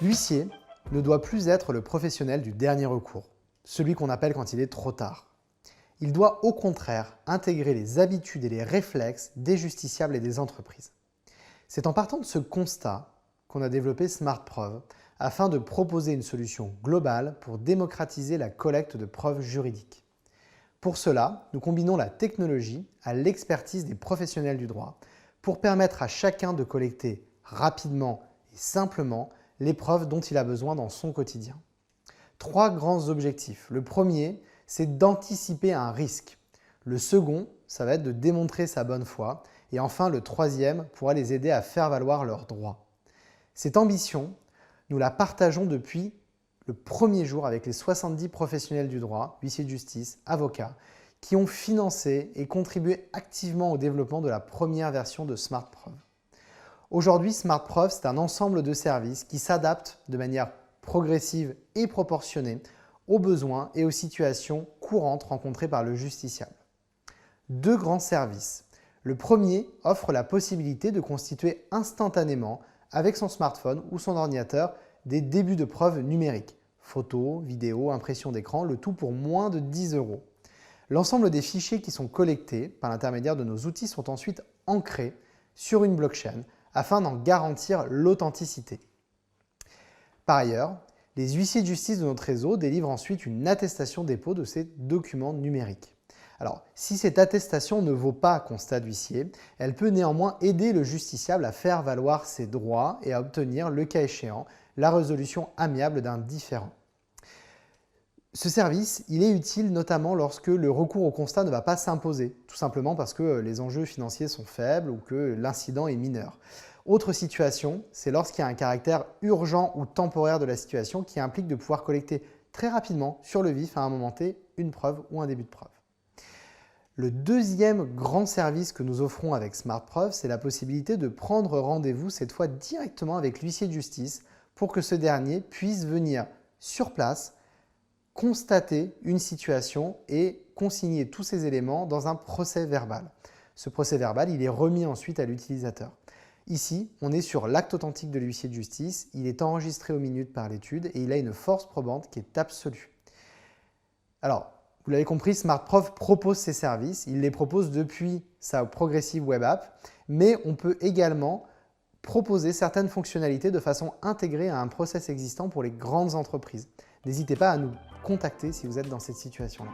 L'huissier ne doit plus être le professionnel du dernier recours, celui qu'on appelle quand il est trop tard. Il doit au contraire intégrer les habitudes et les réflexes des justiciables et des entreprises. C'est en partant de ce constat qu'on a développé SmartPreuve afin de proposer une solution globale pour démocratiser la collecte de preuves juridiques. Pour cela, nous combinons la technologie à l'expertise des professionnels du droit pour permettre à chacun de collecter rapidement et simplement les preuves dont il a besoin dans son quotidien. 3 grands objectifs. Le premier, c'est d'anticiper un risque. Le second, ça va être de démontrer sa bonne foi. Et enfin, le troisième pourra les aider à faire valoir leurs droits. Cette ambition, nous la partageons depuis le premier jour avec les 70 professionnels du droit, huissiers de justice, avocats, qui ont financé et contribué activement au développement de la première version de SmartPreuve. Aujourd'hui, SmartPreuve, c'est un ensemble de services qui s'adaptent de manière progressive et proportionnée aux besoins et aux situations courantes rencontrées par le justiciable. 2 grands services. Le premier offre la possibilité de constituer instantanément, avec son smartphone ou son ordinateur, des débuts de preuves numériques. Photos, vidéos, impressions d'écran, le tout pour moins de 10 €. L'ensemble des fichiers qui sont collectés par l'intermédiaire de nos outils sont ensuite ancrés sur une blockchain afin d'en garantir l'authenticité. Par ailleurs, les huissiers de justice de notre réseau délivrent ensuite une attestation dépôt de ces documents numériques. Alors, si cette attestation ne vaut pas constat d'huissier, elle peut néanmoins aider le justiciable à faire valoir ses droits et à obtenir, le cas échéant, la résolution amiable d'un différend. Ce service, il est utile notamment lorsque le recours au constat ne va pas s'imposer, tout simplement parce que les enjeux financiers sont faibles ou que l'incident est mineur. Autre situation, c'est lorsqu'il y a un caractère urgent ou temporaire de la situation qui implique de pouvoir collecter très rapidement, sur le vif, à un moment T, une preuve ou un début de preuve. Le deuxième grand service que nous offrons avec SmartPreuve, c'est la possibilité de prendre rendez-vous, cette fois directement avec l'huissier de justice, pour que ce dernier puisse venir sur place, constater une situation et consigner tous ces éléments dans un procès verbal. Ce procès verbal, il est remis ensuite à l'utilisateur. Ici, on est sur l'acte authentique de l'huissier de justice, il est enregistré aux minutes par l'étude et il a une force probante qui est absolue. Alors, vous l'avez compris, SmartPreuve propose ces services, il les propose depuis sa Progressive Web App, mais on peut également proposer certaines fonctionnalités de façon intégrée à un process existant pour les grandes entreprises. N'hésitez pas à nous contacter si vous êtes dans cette situation-là.